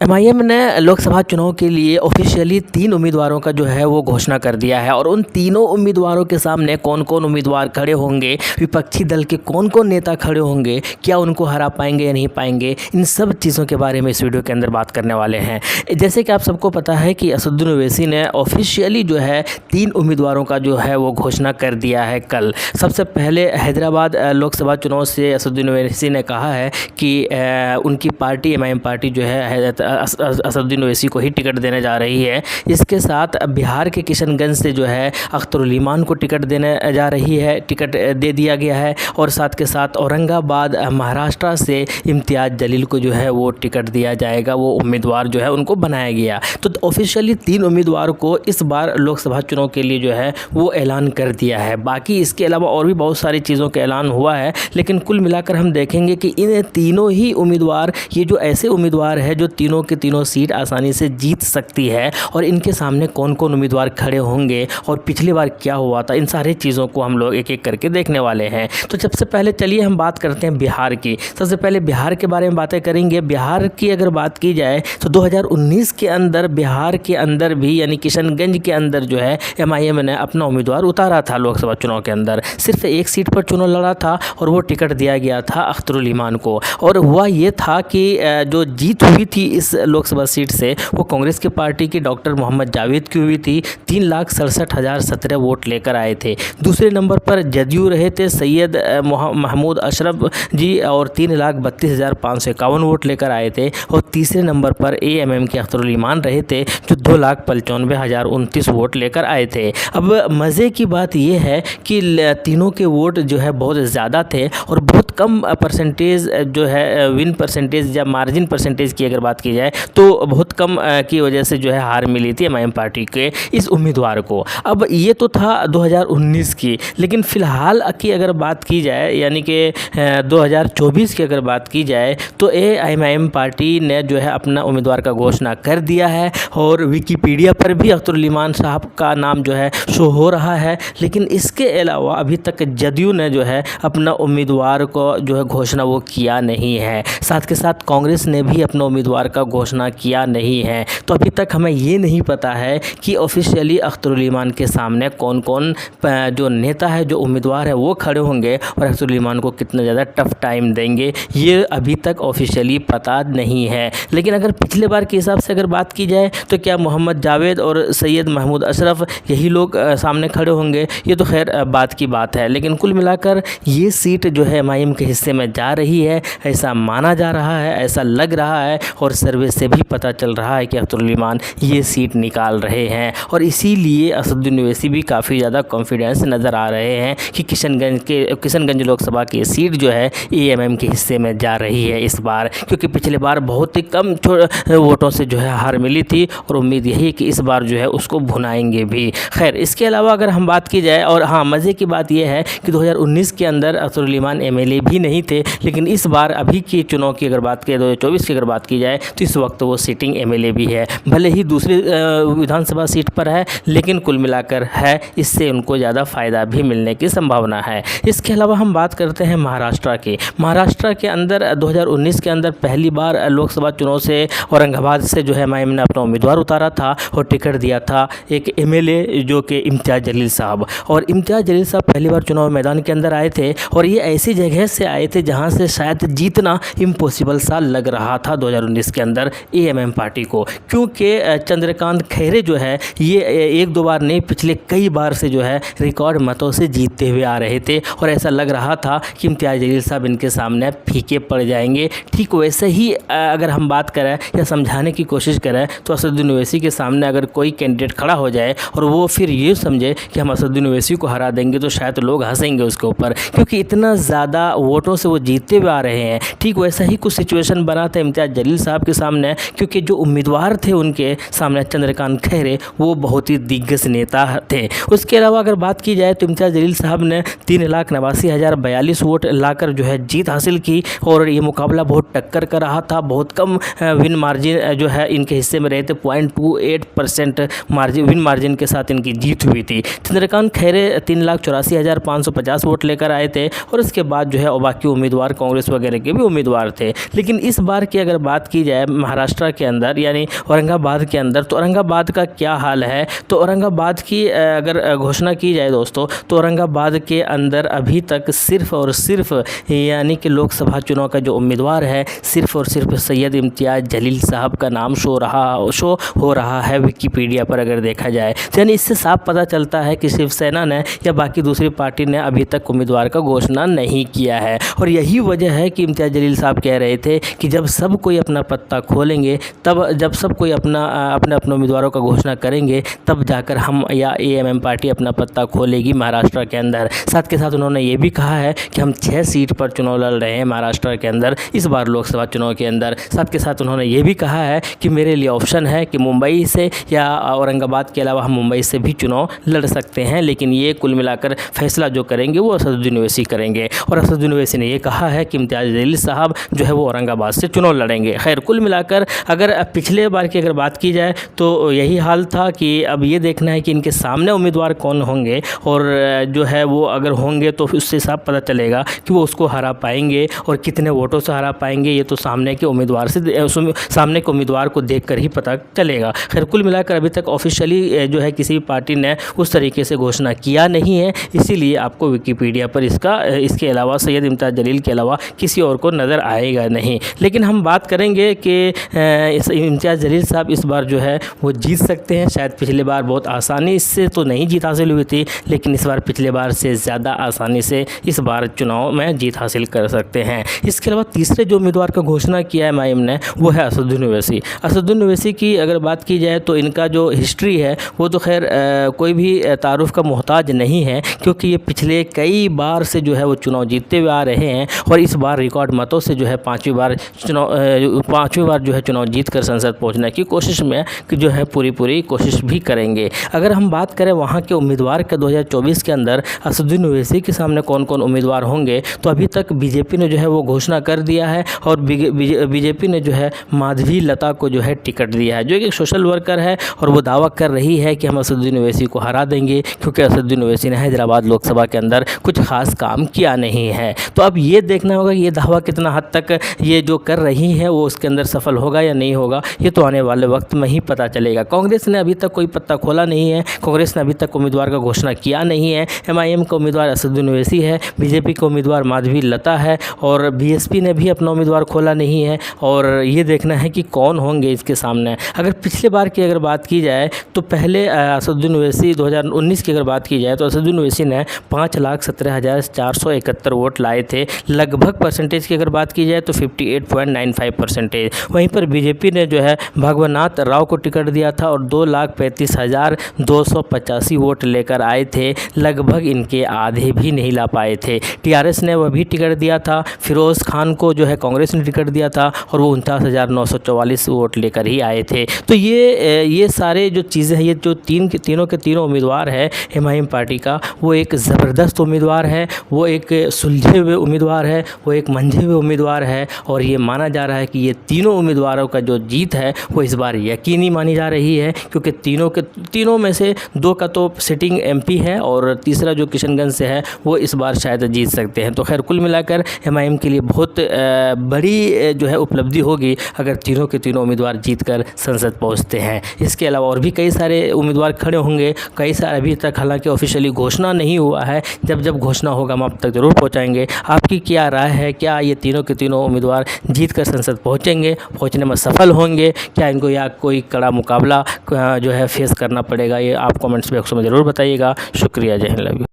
MIM ने लोकसभा चुनाव के लिए ऑफिशियली 3 उम्मीदवारों का जो है वो घोषणा कर दिया है और उन तीनों उम्मीदवारों के सामने कौन कौन उम्मीदवार खड़े होंगे, विपक्षी दल के कौन कौन नेता खड़े होंगे, क्या उनको हरा पाएंगे या नहीं पाएंगे, इन सब चीज़ों के बारे में इस वीडियो के अंदर बात करने वाले हैं। जैसे कि आप सबको पता है कि असदुद्दीन ओवैसी ने ऑफिशियली जो है 3 उम्मीदवारों का जो है वो घोषणा कर दिया है कल। सबसे पहले हैदराबाद लोकसभा चुनाव से असदुद्दीन ओवैसी ने कहा है कि उनकी पार्टी एमआईएम पार्टी जो है असदुद्दीन ओवैसी को ही टिकट देने जा रही है। इसके साथ बिहार के किशनगंज से जो है अख्तरुल ईमान को टिकट देने जा रही है, टिकट दे दिया गया है और साथ के साथ औरंगाबाद महाराष्ट्र से इम्तियाज़ जलील को जो है वो टिकट दिया जाएगा, वो उम्मीदवार जो है उनको बनाया गया। तो ऑफिशियली 3 उम्मीदवार को इस बार लोकसभा चुनाव के लिए जो है वो ऐलान कर दिया है। बाकी इसके अलावा और भी बहुत सारी चीज़ों का ऐलान हुआ है, लेकिन कुल मिलाकर हम देखेंगे कि इन तीनों ही उम्मीदवार, ये जो ऐसे उम्मीदवार है जो तीनों के तीनों सीट आसानी से जीत सकती है और इनके सामने कौन कौन उम्मीदवार खड़े होंगे और पिछली बार क्या हुआ था, इन सारी चीज़ों को हम लोग एक एक करके देखने वाले हैं। तो सबसे पहले चलिए हम बात करते हैं बिहार की। सबसे पहले बिहार के बारे में बातें करेंगे। बिहार की अगर बात की जाए तो 2019 के अंदर बिहार के अंदर भी यानी किशनगंज के अंदर जो है एमआईएम ने अपना उम्मीदवार उतारा था लोकसभा चुनाव के अंदर। सिर्फ एक सीट पर चुनाव लड़ा था और वो टिकट दिया गया था अख्तरुल ईमान को। और हुआ ये था कि जो जीत हुई थी इस लोकसभा सीट से वो कांग्रेस की पार्टी की डॉक्टर मोहम्मद जावेद की हुई थी। 3,67,017 वोट लेकर आए थे। दूसरे नंबर पर जदयू रहे थे सैयद महमूद अशरफ जी और 3,32,551 वोट लेकर आए थे। और तीसरे नंबर पर एएमएम के अख्तरुल ईमान रहे थे जो 2,95,029 वोट लेकर आए थे। अब मज़े की बात यह है कि तीनों के वोट जो है बहुत ज़्यादा थे और बहुत कम परसेंटेज जो है विन परसेंटेज या मार्जिन परसेंटेज की अगर बात की जाए तो बहुत कम की वजह से जो है हार मिली थी एमआईएम पार्टी के इस उम्मीदवार को। अब ये तो था 2019 की, लेकिन फ़िलहाल की अगर बात की जाए यानी कि 2024 की अगर बात की जाए तो एमआईएम पार्टी ने जो है अपना उम्मीदवार का घोषणा कर दिया है और विकिपीडिया पर भी अख्तरुल ईमान साहब का नाम जो है शो हो रहा है। लेकिन इसके अलावा अभी तक जदयू ने जो है अपना उम्मीदवार को जो है घोषणा वो किया नहीं है। साथ के साथ कांग्रेस ने भी अपना उम्मीदवार का घोषणा किया नहीं है। तो अभी तक हमें ये नहीं पता है कि ऑफिशियली अख्तरुल ईमान के सामने कौन कौन जो नेता है, जो उम्मीदवार है वो खड़े होंगे और अख्तरुल ईमान को कितना ज़्यादा टफ टाइम देंगे, ये अभी तक ऑफिशियली पता नहीं है। लेकिन अगर पिछले बार के हिसाब से अगर बात की जाए तो क्या मोहम्मद जावेद और सैयद महमूद अशरफ यही लोग सामने खड़े होंगे, ये तो खैर बात की बात है। लेकिन कुल मिलाकर ये सीट जो है एमआईएम के हिस्से में जा रही है, ऐसा माना जा रहा है, ऐसा लग रहा है और सर्वे से भी पता चल रहा है कि अख्तरुल ईमान ये सीट निकाल रहे हैं। और इसीलिए असदुद्दीन ओवैसी भी काफ़ी ज़्यादा कॉन्फिडेंस नज़र आ रहे हैं कि किशनगंज लोकसभा की सीट जो है एएमएम के हिस्से में जा रही है इस बार, क्योंकि पिछले बार बहुत ही कम वोटों से जो है हार मिली थी और उम्मीद यही है कि इस बार जो है उसको भुनाएंगे भी। खैर इसके अलावा अगर हम बात की जाए, और हाँ मज़े की बात यह है कि 2019 के अंदर अख्तरुल ईमान एमएलए भी नहीं थे, लेकिन इस बार अभी के चुनाव की अगर बात करें 2024 की अगर बात की जाए तो इस वक्त वो सिटिंग एमएलए भी है। भले ही दूसरी विधानसभा सीट पर है, लेकिन कुल मिलाकर है, इससे उनको ज़्यादा फ़ायदा भी मिलने की संभावना है। इसके अलावा हम बात करते हैं महाराष्ट्र की। महाराष्ट्र के अंदर 2019 के अंदर पहली बार लोकसभा चुनाव से औरंगाबाद से जो है एमआईएम ने अपना उम्मीदवार उतारा था और टिकट दिया था एक एमएलए जो कि इम्तियाज़ जलील साहब। और इम्तियाज़ जलील साहब पहली बार चुनाव मैदान के अंदर आए थे और ये ऐसी जगह से आए थे जहाँ से शायद जीतना इम्पॉसिबल सा लग रहा था 2019 के अंदर एएमएम पार्टी को, क्योंकि चंद्रकांत खैरे जो है ये एक दो बार नहीं पिछले कई बार से जो है रिकॉर्ड मतों से जीतते हुए आ रहे थे और ऐसा लग रहा था कि इम्तियाज़ जलील साहब इनके सामने फीके पड़ जाएंगे। ठीक वैसे ही अगर हम बात करें या समझाने की कोशिश करें तो असदुद्दीन ओवैसी के सामने अगर कोई कैंडिडेट खड़ा हो जाए और वो फिर ये समझे कि हम असदुद्दीन ओवैसी को हरा देंगे तो शायद लोग हंसेंगे उसके ऊपर, क्योंकि इतना ज़्यादा वोटों से वो जीतते हुए आ रहे हैं। ठीक वैसा ही कुछ सिचुएशन बना था इम्तियाज़ जलील साहब के सामने, क्योंकि जो उम्मीदवार थे उनके सामने चंद्रकांत खैरे वो बहुत ही दिग्गज नेता थे। उसके अलावा अगर बात की जाए तो इम्तियाज़ जलील साहब ने 3,89,042 वोट लाकर जो है जीत हासिल की और ये मुकाबला बहुत टक्कर का रहा था। बहुत कम विन मार्जिन जो है इनके हिस्से में रहे थे, 0.28% मार्जिन विन मार्जिन के साथ इनकी जीत हुई थी। चंद्रकांत खैरे 3,84,550 वोट लेकर आए थे और इसके बाद जो है बाकी उम्मीदवार कांग्रेस वगैरह के भी उम्मीदवार थे। लेकिन इस बार की अगर बात की जाए महाराष्ट्र के अंदर यानी औरंगाबाद के अंदर, तो औरंगाबाद का क्या हाल है। तो औरंगाबाद की अगर घोषणा की जाए दोस्तों, तो औरंगाबाद के अंदर अभी तक सिर्फ़ और सिर्फ यानी कि लोकसभा चुनाव का जो उम्मीदवार है सिर्फ़ और सिर्फ सैयद इम्तियाज़ जलील साहब का नाम शो हो रहा है विकिपीडिया पर अगर देखा जाए। यानी इससे साफ पता चलता है कि शिवसेना ने या बाकी दूसरी पार्टी ने अभी तक उम्मीदवार का घोषणा नहीं किया है। और यही वजह है कि इम्तियाज़ जलील साहब कह रहे थे कि जब सब कोई अपना पत्ता खोलेंगे, तब जब सब कोई अपने उम्मीदवारों का घोषणा करेंगे, तब जाकर हम या एएमएम पार्टी अपना पत्ता खोलेगी महाराष्ट्र के अंदर। साथ के साथ उन्होंने ये भी कहा है कि हम 6 सीट पर चुनाव लड़ रहे हैं महाराष्ट्र के अंदर इस बार लोकसभा चुनाव के अंदर। साथ के साथ उन्होंने ये भी कहा है कि मेरे लिए ऑप्शन है कि मुंबई से या औरंगाबाद के अलावा हम मुंबई से भी चुनाव लड़ सकते हैं, लेकिन ये कुल मिलाकर फैसला जो करेंगे वो असदुद्दीन ओवैसी करेंगे। और असदुद्दीन ओवैसी ने ये कहा है कि इम्तियाज़ जलील साहब जो है वो औरंगाबाद से चुनाव लड़ेंगे। खैर कुल मिलाकर अगर पिछले बार की अगर बात की जाए तो यही हाल था कि अब ये देखना है कि इनके सामने उम्मीदवार कौन होंगे, और जो है वो अगर होंगे तो उससे साफ पता चलेगा कि वो उसको हरा पाएंगे और कितने वोटों से हरा पाएंगे। ये तो सामने के उम्मीदवार को देखकर ही पता चलेगा। खैर कुल मिलाकर अभी तक ऑफिशियली जो है किसी भी पार्टी ने उस तरीके से घोषणा किया नहीं है, इसीलिए आपको विकिपीडिया पर इसके अलावा सैयद इम्तियाज़ जलील के अलावा किसी और को नज़र आएगा नहीं। लेकिन हम बात करेंगे कि इम्तियाज़ जलील साहब इस बार जो है वो जीत सकते हैं। शायद पिछले बार बहुत आसानी से तो नहीं जीत हासिल हुई थी, लेकिन इस बार पिछले बार से ज़्यादा आसानी से इस बार चुनाव में जीत हासिल कर सकते हैं। इसके अलावा तीसरे जो उम्मीदवार का घोषणा किया है एमआईएम ने वो है असदुद्दीन ओवैसी। असदुद्दीन ओवैसी की अगर बात की जाए तो इनका जो हिस्ट्री है वो तो खैर कोई भी तारुफ का मोहताज नहीं है, क्योंकि ये पिछले कई बार से जो है वो चुनाव जीतते हुए आ रहे हैं और इस बार रिकॉर्ड मतों से जो है पाँचवीं बार जो है चुनाव जीत कर संसद पहुंचने की कोशिश में कि जो है पूरी कोशिश भी करेंगे। अगर हम बात करें वहाँ के उम्मीदवार के 2024 के अंदर असदुद्दीन ओवैसी के सामने कौन कौन उम्मीदवार होंगे, तो अभी तक बीजेपी ने जो है वो घोषणा कर दिया है और बीजेपी ने जो है माधवी लता को जो है टिकट दिया है, जो एक सोशल वर्कर है और वो दावा कर रही है कि हम असदुद्दीन ओवैसी को हरा देंगे, क्योंकि असदुद्दीन ओवैसी ने हैदराबाद लोकसभा के अंदर कुछ खास काम किया नहीं है। तो अब ये देखना होगा कि ये दावा कितना हद तक ये जो कर रही है वो उसके अंदर सफल होगा या नहीं होगा, ये तो आने वाले वक्त में ही पता चलेगा। कांग्रेस ने अभी तक कोई पत्ता खोला नहीं है, कांग्रेस ने अभी तक उम्मीदवार का घोषणा किया नहीं है। एमआईएम का उम्मीदवार असदुद्दीन ओवैसी है, बीजेपी का उम्मीदवार माधवी लता है और बीएसपी ने भी अपना उम्मीदवार खोला नहीं है। और ये देखना है कि कौन होंगे इसके सामने। अगर पिछले बार की अगर बात की जाए तो पहले असदुद्दीन ओवैसी 2019 की अगर बात की जाए तो असदुद्दीन ओवैसी ने 5,17,471 वोट लाए थे। लगभग परसेंटेज की अगर बात की जाए तो 58.95%। वहीं पर बीजेपी ने जो है भागवनाथ राव को टिकट दिया था और 2,35,285 वोट लेकर आए थे। लगभग इनके आधे भी नहीं ला पाए थे। टीआरएस ने वह भी टिकट दिया था। फिरोज़ खान को जो है कांग्रेस ने टिकट दिया था और वो 49,944 वोट लेकर ही आए थे। तो ये सारे जो चीज़ें हैं, ये जो तीनों के तीनों उम्मीदवार है एमआईएम पार्टी का, वो एक ज़बरदस्त उम्मीदवार है, वो एक सुलझे हुए उम्मीदवार है, वो एक मंझे हुए उम्मीदवार है। और ये माना जा रहा है कि ये तीनों उम्मीदवारों का जो जीत है वो इस बार यकीनी मानी जा रही है, क्योंकि तीनों में से 2 का तो सिटिंग एमपी है और तीसरा जो किशनगंज से है वो इस बार शायद जीत सकते हैं। तो खैर कुल मिलाकर एमआईएम के लिए बहुत बड़ी जो है उपलब्धि होगी अगर तीनों के तीनों उम्मीदवार जीतकर संसद पहुंचते हैं। इसके अलावा और भी कई सारे उम्मीदवार खड़े होंगे, कई सारे अभी तक हालांकि ऑफिशियली घोषणा नहीं हुआ है। जब घोषणा होगा हम आप तक ज़रूर पहुंचाएंगे। आपकी क्या राय है, क्या ये तीनों के तीनों उम्मीदवार जीतकर संसद पहुंचने में सफल होंगे, क्या इनको या कोई कड़ा मुकाबला जो है फेस करना पड़ेगा? ये आप कमेंट्स बॉक्स में ज़रूर बताइएगा। शुक्रिया, जय हिंद, लव यू।